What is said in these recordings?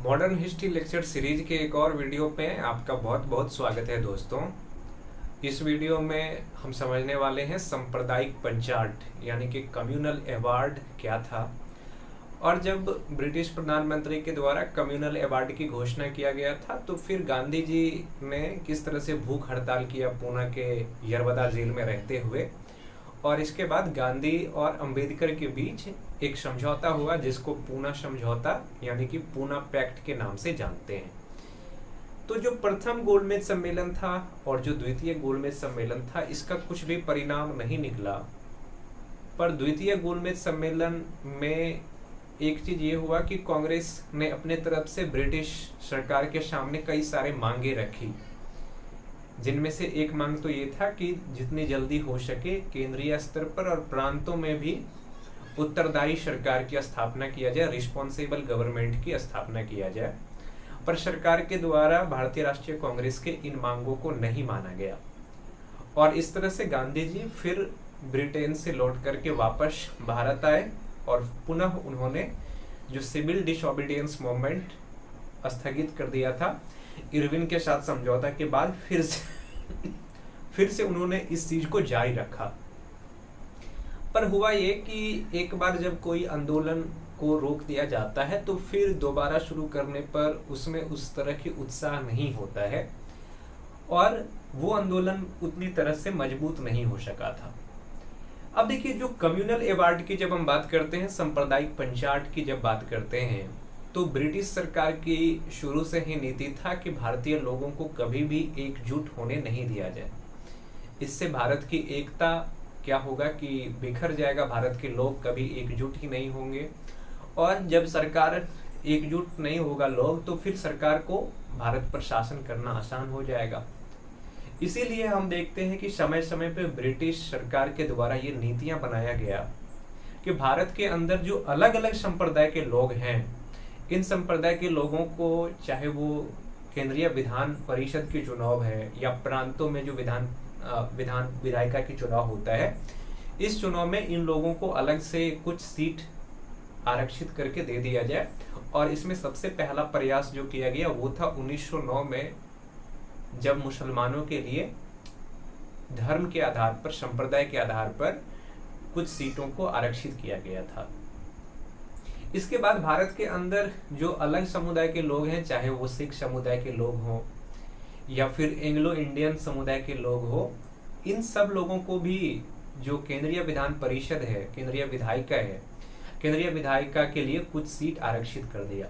Modern history lecture series के एक और वीडियो पे आपका बहुत बहुत स्वागत है दोस्तों। इस वीडियो में हम समझने वाले हैं सांप्रदायिक पंचाट यानी कि कम्युनल अवार्ड क्या था, और जब ब्रिटिश प्रधानमंत्री के द्वारा कम्युनल अवार्ड की घोषणा किया गया था तो फिर गांधी जी ने किस तरह से भूख हड़ताल किया पूना के यरवदा जेल में रहते हुए, और इसके बाद गांधी और अंबेडकर के बीच एक समझौता हुआ जिसको पूना समझौता यानी कि पूना पैक्ट के नाम से जानते हैं। तो जो प्रथम गोलमेज सम्मेलन था और जो द्वितीय गोलमेज सम्मेलन था इसका कुछ भी परिणाम नहीं निकला, पर द्वितीय गोलमेज सम्मेलन में एक चीज ये हुआ कि कांग्रेस ने अपने तरफ से ब्रिटिश सरकार के सामने कई सारे मांगे रखी, जिनमें से एक मांग तो ये था कि जितनी जल्दी हो सके केंद्रीय स्तर पर और प्रांतों में भी उत्तरदायी सरकार की स्थापना किया जाए, रिस्पॉन्सिबल गवर्नमेंट की स्थापना किया जाए। पर सरकार के द्वारा भारतीय राष्ट्रीय कांग्रेस के इन मांगों को नहीं माना गया और इस तरह से गांधी जी फिर ब्रिटेन से लौट करके वापस भारत आए और पुनः उन्होंने जो सिविल डिसओबीडियंस मूवमेंट स्थगित कर दिया था इरविन के साथ समझौता के बाद फिर से उन्होंने इस चीज को जारी रखा। पर हुआ ये कि एक बार जब कोई आंदोलन को रोक दिया जाता है तो फिर दोबारा शुरू करने पर उसमें उस तरह की उत्साह नहीं होता है और वो आंदोलन उतनी तरह से मजबूत नहीं हो सका था। अब देखिए, जो कम्युनल अवार्ड की जब हम बात करते हैं, सांप्रदायिक पंचाट की जब बात करते हैं, तो ब्रिटिश सरकार की शुरू से ही नीति था कि भारतीय लोगों को कभी भी एकजुट होने नहीं दिया जाए। इससे भारत की एकता क्या होगा कि बिखर जाएगा, भारत के लोग कभी एकजुट ही नहीं होंगे, और जब सरकार एकजुट नहीं होगा लोग तो फिर सरकार को भारत पर शासन करना आसान हो जाएगा। इसीलिए हम देखते हैं कि समय समय पे ब्रिटिश सरकार के द्वारा ये नीतियां बनाया गया कि भारत के अंदर जो अलग अलग संप्रदाय के लोग हैं, इन संप्रदाय के लोगों को, चाहे वो केंद्रीय विधान परिषद के चुनाव है या प्रांतों में जो विधायिका की चुनाव होता है, इस चुनाव में इन लोगों को अलग से कुछ सीट आरक्षित करके दे दिया जाए। और इसमें सबसे पहला प्रयास जो किया गया वो था 1909 में, जब मुसलमानों के लिए धर्म के आधार पर, संप्रदाय के आधार पर कुछ सीटों को आरक्षित किया गया था। इसके बाद भारत के अंदर जो अलग समुदाय के लोग हैं, चाहे वो सिख समुदाय के लोग हों या फिर एंग्लो इंडियन समुदाय के लोग हों, इन सब लोगों को भी जो केंद्रीय विधान परिषद है, केंद्रीय विधायिका है, केंद्रीय विधायिका के लिए कुछ सीट आरक्षित कर दिया।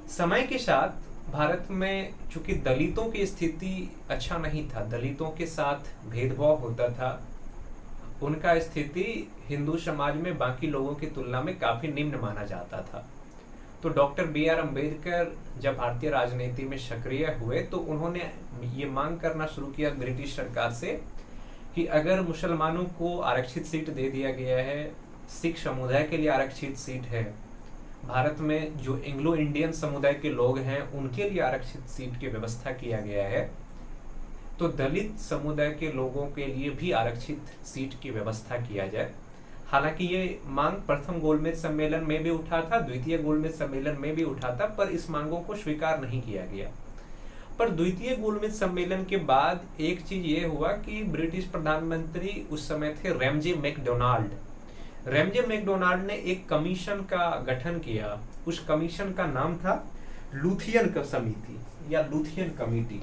समय के साथ भारत में चूंकि दलितों की स्थिति अच्छा नहीं था, दलितों के साथ भेदभाव होता था, उनका स्थिति हिंदू समाज में बाकी लोगों की तुलना में काफी निम्न माना जाता था। तो डॉक्टर B.R. अम्बेडकर जब भारतीय राजनीति में सक्रिय हुए तो उन्होंने ये मांग करना शुरू किया ब्रिटिश सरकार से कि अगर मुसलमानों को आरक्षित सीट दे दिया गया है, सिख समुदाय के लिए आरक्षित सीट है, भारत में जो एंग्लो इंडियन समुदाय के लोग हैं उनके लिए आरक्षित सीट की व्यवस्था किया गया है, तो दलित समुदाय के लोगों के लिए भी आरक्षित सीट की व्यवस्था किया जाए। हालांकि ये मांग प्रथम गोलमेज सम्मेलन में भी उठा था, द्वितीय गोलमेज सम्मेलन में भी उठा था, पर इस मांगों को स्वीकार नहीं किया गया। पर द्वितीय गोलमेज सम्मेलन के बाद एक चीज ये हुआ कि ब्रिटिश प्रधानमंत्री उस समय थे रैमजे मैकडोनाल्ड। रैमजे मैकडोनाल्ड ने एक कमीशन का गठन किया। उस कमीशन का नाम था लुथियन समिति या लुथियन कमेटी।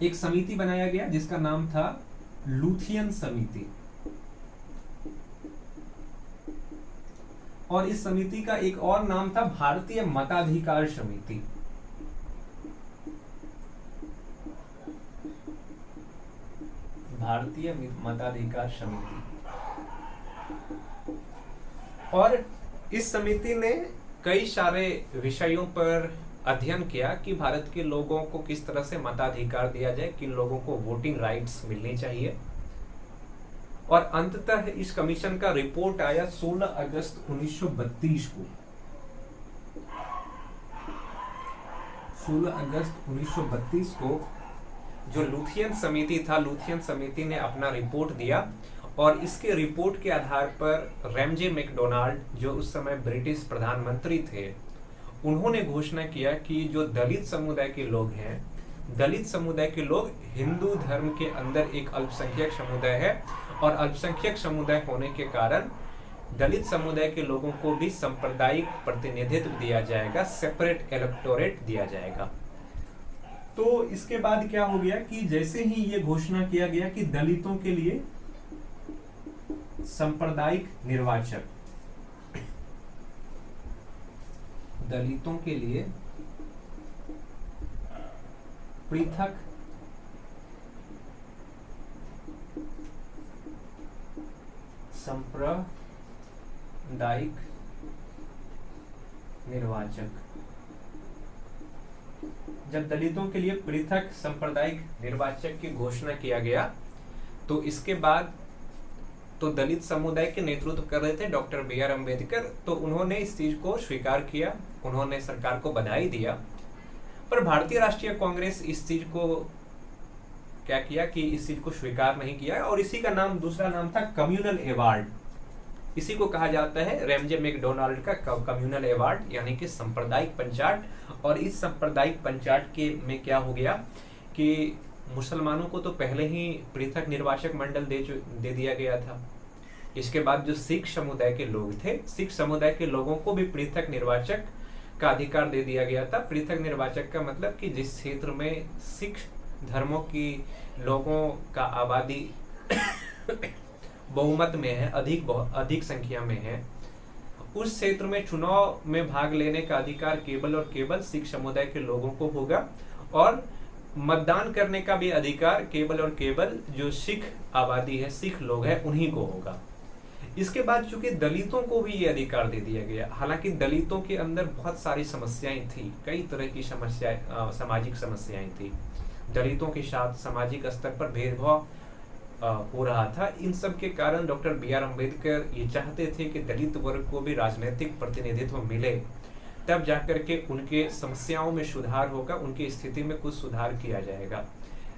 एक समिति बनाया गया जिसका नाम था लुथियन समिति, और इस समिति का एक और नाम था भारतीय मताधिकार समिति। भारतीय मताधिकार समिति। और इस समिति ने कई सारे विषयों पर अध्ययन किया कि भारत के लोगों को किस तरह से मताधिकार दिया जाए, किन लोगों को वोटिंग राइट्स मिलनी चाहिए। और अंततः इस कमीशन का रिपोर्ट आया 16 अगस्त 1932 को। 16 अगस्त 1932 को जो लुथियन समिति था, लुथियन समिति ने अपना रिपोर्ट दिया और इसके रिपोर्ट के आधार पर रैमजे मैकडोनाल्ड जो उस समय ब्रिटिश प्रधानमंत्री थे, उन्होंने घोषणा किया कि जो दलित समुदाय के लोग हैं, दलित समुदाय के लोग हिंदू धर्म के अंदर एक अल्पसंख्यक समुदाय है और अल्पसंख्यक समुदाय होने के कारण दलित समुदाय के लोगों को भी सांप्रदायिक प्रतिनिधित्व दिया जाएगा, सेपरेट इलेक्टोरेट दिया जाएगा। तो इसके बाद क्या हो गया कि जैसे ही ये घोषणा किया गया कि दलितों के लिए सांप्रदायिक निर्वाचक, दलितों के लिए पृथक सांप्रदायिक निर्वाचक, जब दलितों के लिए पृथक सांप्रदायिक निर्वाचक की घोषणा किया गया तो इसके बाद तो दलित समुदाय के नेतृत्व कर रहे थे डॉक्टर बी.आर. अम्बेडकर, तो उन्होंने इस चीज को स्वीकार किया, उन्होंने सरकार को बधाई दिया। पर भारतीय राष्ट्रीय कांग्रेस इस चीज को क्या किया कि इस चीज को स्वीकार नहीं किया और इसी का नाम, दूसरा नाम था कम्युनल अवार्ड। इसी को कहा जाता है रैमजे मैकडोनाल्ड का कम्युनल अवार्ड, यानी कि सांप्रदायिक पंचाट। और इस सांप्रदायिक पंचाट के में क्या हो गया कि मुसलमानों को तो पहले ही पृथक निर्वाचक मंडल दे दिया गया था। इसके बाद जो सिख समुदाय के लोग थे, सिख समुदाय के लोगों को भी पृथक निर्वाचक का अधिकार दे दिया गया था। पृथक निर्वाचक का मतलब कि जिस क्षेत्र में सिख धर्मों की लोगों का आबादी बहुमत में है, अधिक संख्या में है, उस क्षेत्र में चुनाव में भाग लेने का अधिकार केवल और केवल सिख समुदाय के लोगों को होगा और मतदान करने का भी अधिकार केवल और केवल जो सिख आबादी है, सिख लोग हैं, उन्हीं को होगा। इसके बाद चूंकि दलितों को भी ये अधिकार दे दिया गया, हालांकि दलितों के अंदर बहुत सारी समस्याएं थी, कई तरह की समस्याएं, सामाजिक समस्याएं थी। दलितों के साथ सामाजिक स्तर पर भेदभाव हो रहा था। इन सब के कारण डॉक्टर बी.आर. अम्बेडकर ये चाहते थे कि दलित वर्ग को भी राजनीतिक प्रतिनिधित्व मिले, तब जाकर के उनके समस्याओं में सुधार होगा, उनकी स्थिति में कुछ सुधार किया जाएगा।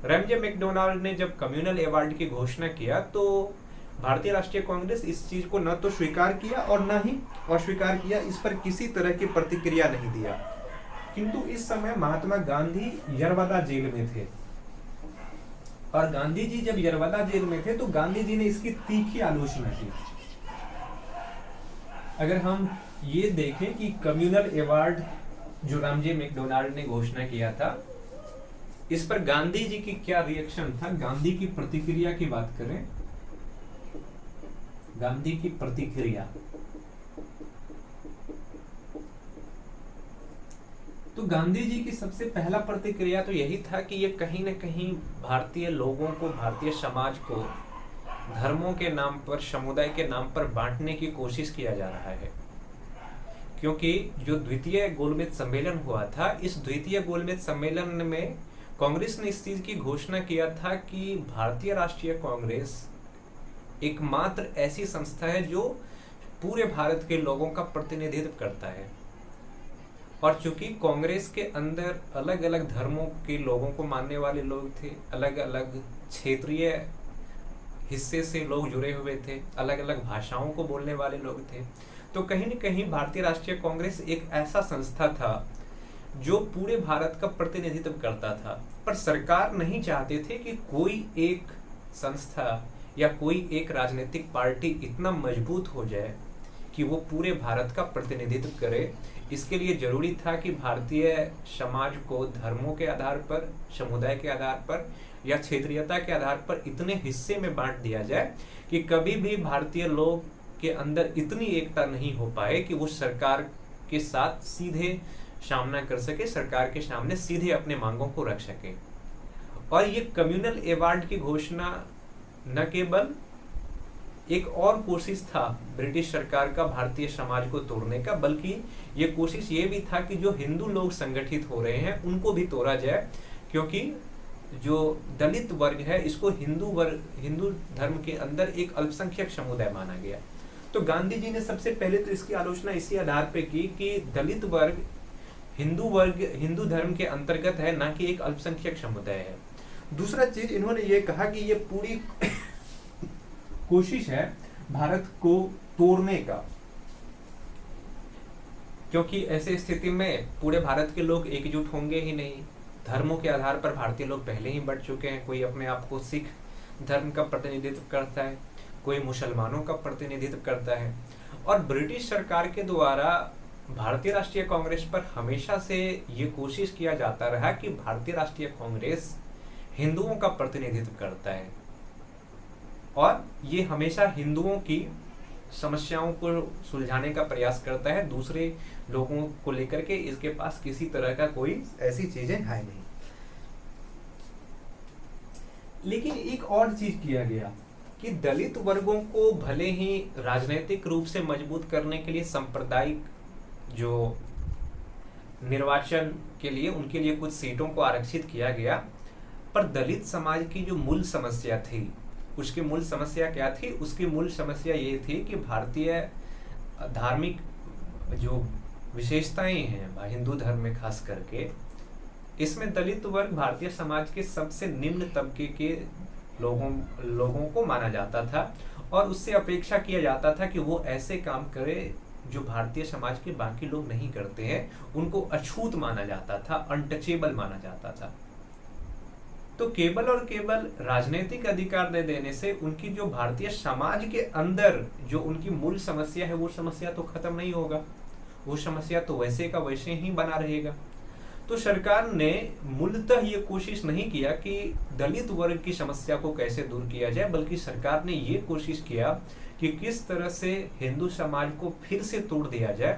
रैमजे मैकडोनाल्ड ने जब कम्युनल अवार्ड की घोषणा किया तो भारतीय राष्ट्रीय कांग्रेस इस चीज को न तो स्वीकार किया और न ही अस्वीकार किया, इस पर किसी तरह की प्रतिक्रिया नहीं दिया। किंतु इस समय महात्मा गांधी यरवदा जेल में थे और गांधी जी जब यरवदा जेल में थे तो गांधी जी ने इसकी तीखी आलोचना की। अगर हम ये देखें कि कम्युनल अवार्ड जो रैमजे मैकडोनाल्ड ने घोषणा किया था, इस पर गांधी जी की क्या रिएक्शन था, गांधी की प्रतिक्रिया की बात करें, गांधी की प्रतिक्रिया, तो गांधी जी की सबसे पहला प्रतिक्रिया तो यही था कि ये कहीं न कहीं भारतीय लोगों को, भारतीय समाज को धर्मों के नाम पर, समुदाय के नाम पर बांटने की कोशिश किया जा रहा है। क्योंकि जो द्वितीय गोलमेज सम्मेलन हुआ था, इस द्वितीय गोलमेज सम्मेलन में कांग्रेस ने इस चीज की घोषणा किया था कि भारतीय राष्ट्रीय कांग्रेस एकमात्र ऐसी संस्था है जो पूरे भारत के लोगों का प्रतिनिधित्व करता है। और चूंकि कांग्रेस के अंदर अलग अलग धर्मों के लोगों को मानने वाले लोग थे, अलग अलग क्षेत्रीय हिस्से से लोग जुड़े हुए थे, अलग अलग भाषाओं को बोलने वाले लोग थे, तो कहीं न कहीं भारतीय राष्ट्रीय कांग्रेस एक ऐसा संस्था था जो पूरे भारत का प्रतिनिधित्व करता था। पर सरकार नहीं चाहते थे कि कोई एक संस्था या कोई एक राजनीतिक पार्टी इतना मजबूत हो जाए कि वो पूरे भारत का प्रतिनिधित्व करे। इसके लिए जरूरी था कि भारतीय समाज को धर्मों के आधार पर, समुदाय के आधार पर या क्षेत्रीयता के आधार पर इतने हिस्से में बांट दिया जाए कि कभी भी भारतीय लोग के अंदर इतनी एकता नहीं हो पाए कि वो सरकार के साथ सीधे सामना कर सके, सरकार के सामने सीधे अपने मांगों को रख सके। और ये कम्युनल अवार्ड की घोषणा न केवल एक और कोशिश था ब्रिटिश सरकार का भारतीय समाज को तोड़ने का, बल्कि ये कोशिश ये भी था कि जो हिंदू लोग संगठित हो रहे हैं उनको भी तोड़ा जाए, क्योंकि जो दलित वर्ग है इसको हिंदू धर्म के अंदर एक अल्पसंख्यक समुदाय माना गया। तो गांधी जी ने सबसे पहले तो इसकी आलोचना इसी आधार पे की कि दलित वर्ग हिंदू धर्म के अंतर्गत है, ना कि एक अल्पसंख्यक समुदाय है। दूसरा चीज इन्होंने ये कहा कि ये कोशिश है भारत को तोड़ने का, क्योंकि ऐसे स्थिति में पूरे भारत के लोग एकजुट होंगे ही नहीं। धर्मों के आधार पर भारतीय लोग पहले ही बढ़ चुके हैं। कोई अपने आप को सिख धर्म का प्रतिनिधित्व करता है, कोई मुसलमानों का प्रतिनिधित्व करता है। और ब्रिटिश सरकार के द्वारा भारतीय राष्ट्रीय कांग्रेस पर हमेशा से ये कोशिश किया जाता रहा कि भारतीय राष्ट्रीय कांग्रेस हिंदुओं का प्रतिनिधित्व करता है और ये हमेशा हिंदुओं की समस्याओं को सुलझाने का प्रयास करता है, दूसरे लोगों को लेकर के इसके पास किसी तरह का कोई ऐसी चीजें है नहीं। लेकिन एक और चीज किया गया कि दलित वर्गों को भले ही राजनीतिक रूप से मजबूत करने के लिए सांप्रदायिक जो निर्वाचन के लिए उनके लिए कुछ सीटों को आरक्षित किया गया, पर दलित समाज की जो मूल समस्या थी, उसकी मूल समस्या क्या थी? उसकी मूल समस्या ये थी कि भारतीय धार्मिक जो विशेषताएं हैं हिंदू धर्म में खास करके, इसमें दलित वर्ग भारतीय समाज के सबसे निम्न तबके के लोगों को माना जाता था और उससे अपेक्षा किया जाता था कि वो ऐसे काम करे जो भारतीय समाज के बाकी लोग नहीं करते हैं। उनको अछूत माना जाता था, अनटचेबल माना जाता था। तो केवल और केवल राजनीतिक अधिकार दे देने से उनकी जो भारतीय समाज के अंदर जो उनकी मूल समस्या है वो समस्या तो खत्म नहीं होगा, वो समस्या तो वैसे का वैसे ही बना रहेगा। तो सरकार ने मूलतः ये कोशिश नहीं किया कि दलित वर्ग की समस्या को कैसे दूर किया जाए, बल्कि सरकार ने ये कोशिश किया कि किस तरह से हिंदू समाज को फिर से तोड़ दिया जाए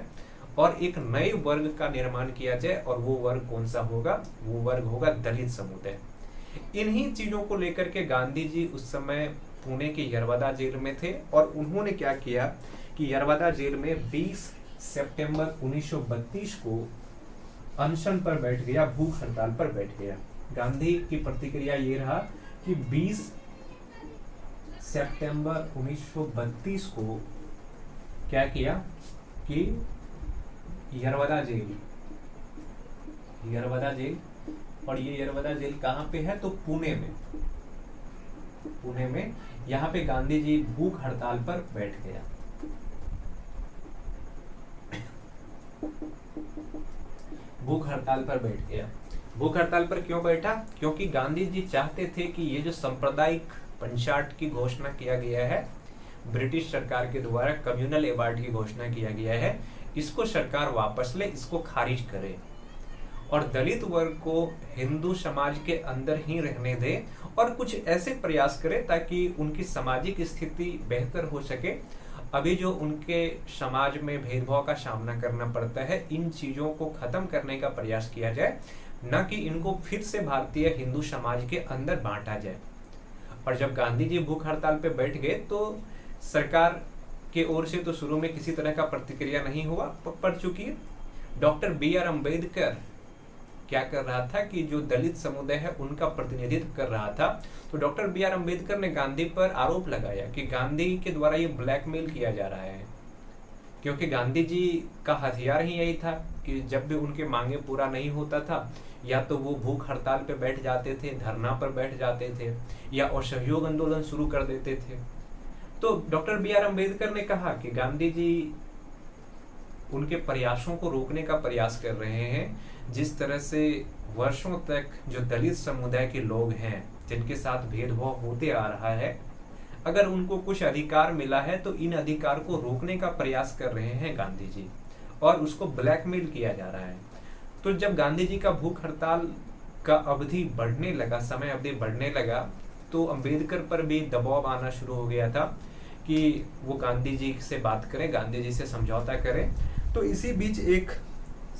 और एक नए वर्ग का निर्माण किया जाए। और वो वर्ग कौन सा होगा? वो वर्ग होगा दलित समुदाय। इन्हीं चीजों को लेकर के गांधी जी उस समय पुणे के यरवदा जेल में थे और उन्होंने क्या किया कि यरवदा जेल में 20 सितंबर 1932 को अनशन पर बैठ गया, भूख हड़ताल पर बैठ गया। गांधी की प्रतिक्रिया ये रहा कि 20 सितंबर 1932 को क्या किया कि यरवदा जेल, और ये यरवदा जेल कहाँ पे है? तो पुणे में यहाँ पे गांधी जी भूख हड़ताल पर बैठ गया। भूख हड़ताल पर बैठ गया। भूख हड़ताल पर क्यों बैठा? क्योंकि गांधी जी चाहते थे कि ये जो सांप्रदायिक पंचायत की घोषणा किया गया है, ब्रिटिश सरकार के द्वारा कम्युनल अवार्ड की घोषणा किया गया है, इसको सरकार वापस ले, इसको खारिज करे और दलित वर्ग को हिंदू समाज के अंदर ही रहने दे और कुछ ऐसे प्रयास करे ताकि उनकी सामाजिक स्थिति बेहतर हो सके। अभी जो उनके समाज में भेदभाव का सामना करना पड़ता है, इन चीजों को खत्म करने का प्रयास किया जाए, न कि इनको फिर से भारतीय हिंदू समाज के अंदर बांटा जाए। और जब गांधी जी भूख हड़ताल पे बैठ गए तो सरकार के ओर से तो शुरू में किसी तरह का प्रतिक्रिया नहीं हुआ, पर चूंकि डॉक्टर B.R. अम्बेडकर क्या कर रहा था कि जो दलित समुदाय है उनका प्रतिनिधित्व कर रहा था, तो डॉक्टर B.R. अम्बेडकर ने गांधी पर आरोप लगाया कि गांधी के द्वारा ये ब्लैकमेल किया जा रहा है, क्योंकि गांधी जी का हथियार ही यही था कि जब भी उनके मांगे पूरा नहीं होता था, या तो वो भूख हड़ताल पे बैठ जाते थे, धरना पर बैठ जाते थे, या असहयोग आंदोलन शुरू कर देते थे। तो डॉक्टर B.R. अम्बेडकर ने कहा कि गांधी जी उनके प्रयासों को रोकने का प्रयास कर रहे हैं। जिस तरह से वर्षों तक जो दलित समुदाय के लोग हैं जिनके साथ भेदभाव होते आ रहा है, अगर उनको कुछ अधिकार मिला है तो इन अधिकार को रोकने का प्रयास कर रहे हैं गांधी जी, और उसको ब्लैकमेल किया जा रहा है। तो जब गांधी जी का भूख हड़ताल का अवधि बढ़ने लगा, समय अवधि बढ़ने लगा, तो अम्बेडकर पर भी दबाव आना शुरू हो गया था कि वो गांधी जी से बात करें, गांधी जी से समझौता करें। तो इसी बीच एक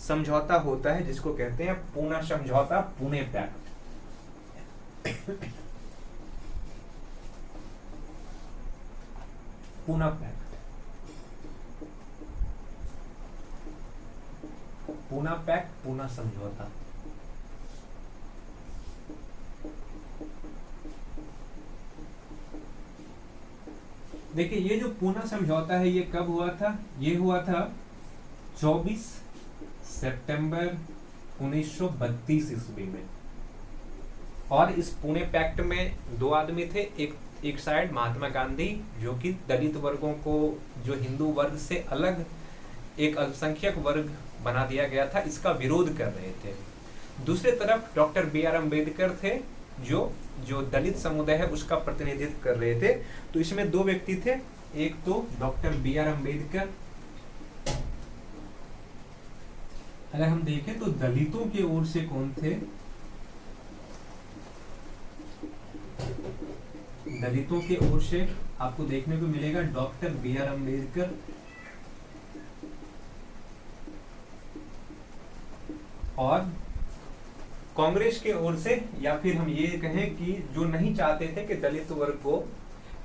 समझौता होता है जिसको कहते हैं पूना समझौता, Pune pact. Poona pact, Poona pact, Poona समझौता। देखिए ये जो पूना समझौता है ये कब हुआ था? ये हुआ था 24 सितंबर 1932 ईस्वी में। और इस पुणे पैक्ट में दो आदमी थे, एक एक साइड महात्मा गांधी जो कि दलित वर्गों को जो हिंदू वर्ग से अलग एक अल्पसंख्यक वर्ग बना दिया गया था, इसका विरोध कर रहे थे। दूसरी तरफ डॉक्टर बी आर अम्बेडकर थे जो जो दलित समुदाय है उसका प्रतिनिधित्व कर रहे थे। तो इसमें दो व्यक्ति थे, एक तो डॉक्टर बी आर अम्बेडकर, अगर हम देखें तो दलितों की ओर से कौन थे, दलितों की ओर से आपको देखने को मिलेगा डॉक्टर बी आर अम्बेडकर, और कांग्रेस के ओर से, या फिर हम ये कहें कि जो नहीं चाहते थे कि दलित वर्ग को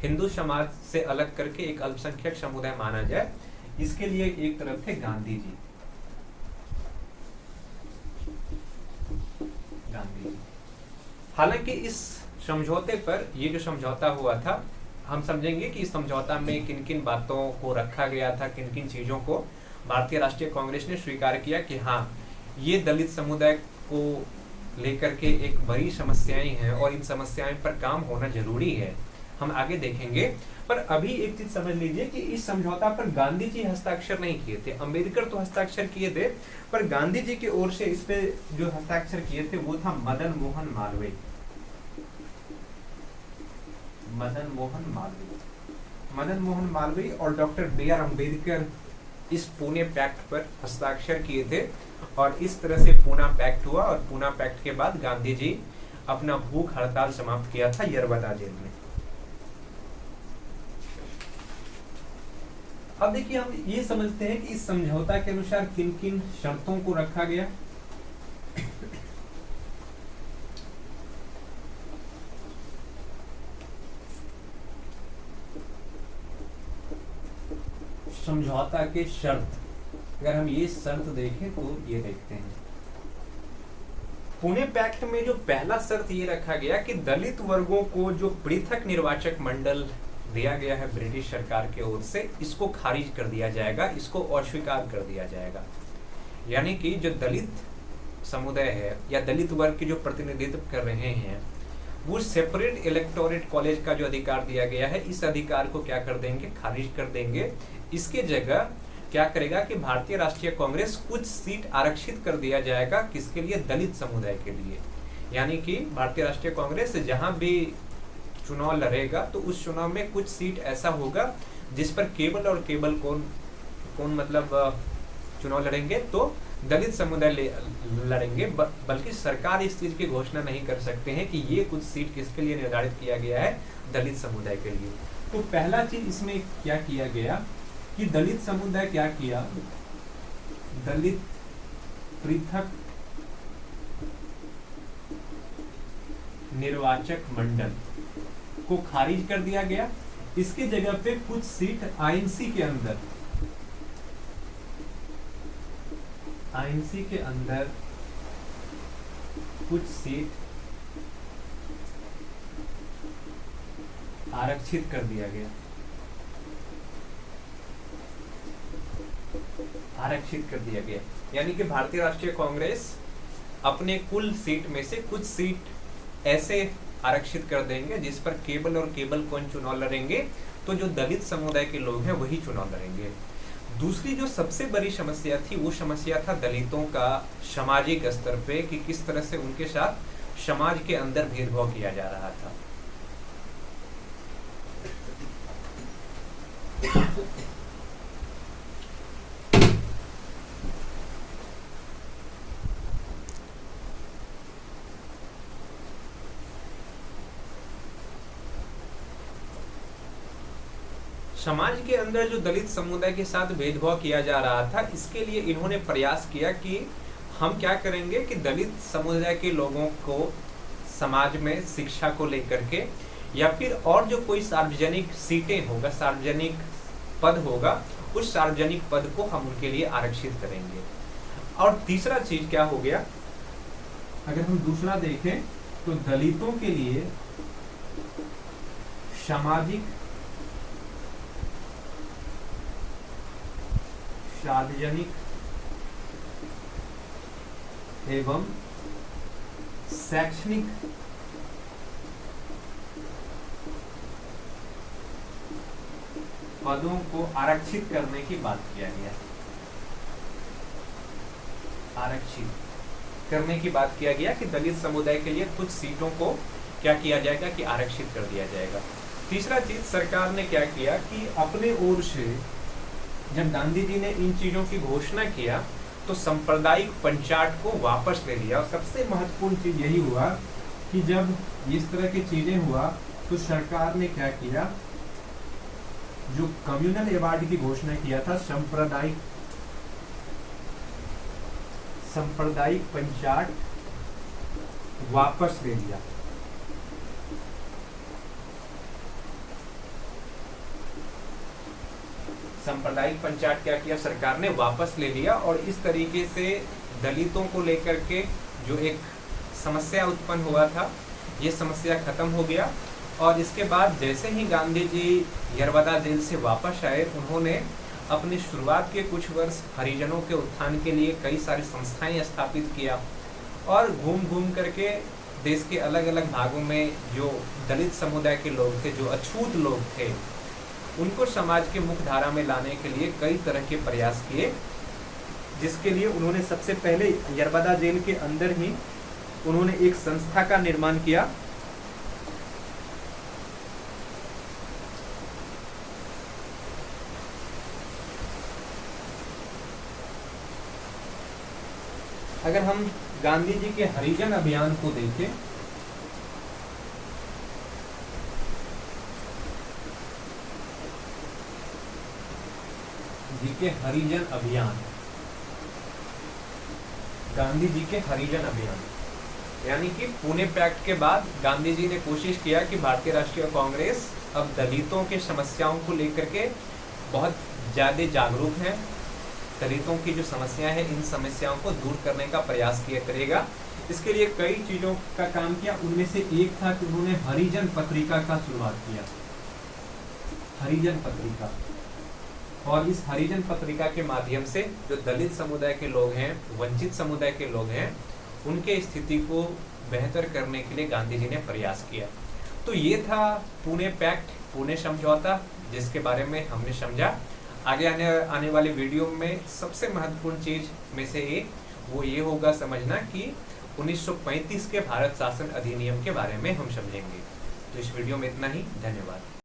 हिंदू समाज से अलग करके एक अल्पसंख्यक समुदाय माना जाए, इसके लिए एक तरफ थे गांधी जी। हालांकि इस समझौते पर, ये जो समझौता हुआ था, हम समझेंगे कि इस समझौता में किन किन बातों को रखा गया था, किन किन चीजों को भारतीय राष्ट्रीय कांग्रेस ने स्वीकार किया कि हाँ, ये दलित समुदाय को लेकर के एक बड़ी समस्याएं हैं और इन समस्याएं पर काम होना जरूरी है, हम आगे देखेंगे। पर अभी एक चीज समझ लीजिए कि इस समझौता पर गांधी जी हस्ताक्षर नहीं किए थे, अम्बेडकर तो हस्ताक्षर किए थे, पर गांधी जी की ओर से इस पे जो हस्ताक्षर किए थे वो था मदन मोहन मालवीय। मदन मोहन मालवीय और डॉक्टर बी आर अम्बेडकर इस पुणे पैक्ट पर हस्ताक्षर किए थे, और इस तरह से पूना पैक्ट हुआ। और पूना पैक्ट के बाद गांधी जी अपना भूख हड़ताल समाप्त किया था यरवदा जेल में। अब देखिए, हम ये समझते हैं कि इस समझौता के अनुसार किन किन शर्तों को रखा गया। समझौता के शर्त, अगर हम ये शर्त देखें तो ये देखते हैं, पुणे पैक्ट में जो पहला शर्त ये रखा गया कि दलित वर्गों को जो पृथक निर्वाचक मंडल दिया गया है ब्रिटिश सरकार की ओर से, इसको खारिज कर दिया जाएगा, इसको अस्वीकार कर दिया जाएगा। यानी कि जो दलित समुदाय है या दलित वर्ग के जो प्रतिनिधित्व कर रहे हैं, वो सेपरेट इलेक्टोरेट कॉलेज का जो अधिकार दिया गया है, इस अधिकार को क्या कर देंगे, खारिज कर देंगे। इसके जगह क्या करेगा कि भारतीय राष्ट्रीय कांग्रेस कुछ सीट आरक्षित कर दिया जाएगा, किसके लिए, दलित समुदाय के लिए। यानी कि भारतीय राष्ट्रीय कांग्रेस जहां भी चुनाव लड़ेगा तो उस चुनाव में कुछ सीट ऐसा होगा जिस पर केवल और केवल कौन मतलब चुनाव लड़ेंगे, तो दलित समुदाय लड़ेंगे। बल्कि सरकार इस चीज की घोषणा नहीं कर सकते हैं कि ये कुछ सीट किसके लिए निर्धारित किया गया है, दलित समुदाय के लिए। तो पहला चीज इसमें क्या किया गया कि दलित समुदाय क्या किया, दलित पृथक निर्वाचक मंडल को खारिज कर दिया गया। इसके जगह पे कुछ सीट आईएनसी के अंदर कुछ सीट आरक्षित कर दिया गया, यानी कि भारतीय राष्ट्रीय कांग्रेस अपने कुल सीट में से कुछ सीट ऐसे आरक्षित कर देंगे जिस पर केवल और केवल कौन चुनाव लड़ेंगे, तो जो दलित समुदाय के लोग हैं वही चुनाव लड़ेंगे। दूसरी जो सबसे बड़ी समस्या थी वो समस्या था दलितों का सामाजिक स्तर पे, कि किस तरह से उनके साथ समाज के अंदर भेदभाव किया जा रहा था। समाज के अंदर जो दलित समुदाय के साथ भेदभाव किया जा रहा था, इसके लिए इन्होंने प्रयास किया कि हम क्या करेंगे कि दलित समुदाय के लोगों को समाज में शिक्षा को लेकर के या फिर और जो कोई सार्वजनिक सीटें होगा, सार्वजनिक पद होगा, उस सार्वजनिक पद को हम उनके लिए आरक्षित करेंगे। और तीसरा चीज क्या हो गया, अगर हम दूसरा देखें तो दलितों के लिए सामाजिक सार्वजनिक एवं शैक्षणिक पदों को आरक्षित करने की बात किया गया। आरक्षित करने की बात किया गया कि दलित समुदाय के लिए कुछ सीटों को क्या किया जाएगा कि आरक्षित कर दिया जाएगा। तीसरा चीज, सरकार ने क्या किया कि अपने ओर से जब गांधी जी ने इन चीजों की घोषणा किया तो सांप्रदायिक पंचाट को वापस ले लिया। और सबसे महत्वपूर्ण चीज यही हुआ कि जब इस तरह की चीजें हुआ तो सरकार ने क्या किया, जो कम्युनल अवार्ड की घोषणा किया था, सांप्रदायिक पंचाट वापस ले लिया। सांप्रदायिक पंचायत क्या किया सरकार ने, वापस ले लिया। और इस तरीके से दलितों को लेकर के जो एक समस्या उत्पन्न हुआ था, ये समस्या खत्म हो गया। और इसके बाद जैसे ही गांधी जी यरवदा जेल से वापस आए, उन्होंने अपनी शुरुआत के कुछ वर्ष हरिजनों के उत्थान के लिए कई सारी संस्थाएं स्थापित किया और घूम घूम करके देश के अलग अलग भागों में जो दलित समुदाय के लोग थे, जो अछूत लोग थे, उनको समाज के मुख्य धारा में लाने के लिए कई तरह के प्रयास किए, जिसके लिए उन्होंने सबसे पहले यरवदा जेल के अंदर ही उन्होंने एक संस्था का निर्माण किया। अगर हम गांधी जी के हरिजन अभियान को देखें, जी के हरिजन अभियान, गांधी जी के हरिजन अभियान, यानी कि पुणे पैक्ट के बाद गांधी जी ने कोशिश किया कि भारतीय राष्ट्रीय कांग्रेस अब दलितों के समस्याओं को लेकर के बहुत ज्यादा जागरूक है, दलितों की जो समस्या है इन समस्याओं को दूर करने का प्रयास किया करेगा। इसके लिए कई चीजों का काम किया। उनमें से एक था कि उन्होंने हरिजन पत्रिका का शुरुआत किया, हरिजन पत्रिका। और इस हरिजन पत्रिका के माध्यम से जो दलित समुदाय के लोग हैं, वंचित समुदाय के लोग हैं, उनके स्थिति को बेहतर करने के लिए गांधी जी ने प्रयास किया। तो ये था पुणे पैक्ट, पुणे समझौता, जिसके बारे में हमने समझा। आगे आने वाले वीडियो में सबसे महत्वपूर्ण चीज में से एक वो ये होगा समझना कि 1935 के भारत शासन अधिनियम के बारे में हम समझेंगे। तो इस वीडियो में इतना ही, धन्यवाद।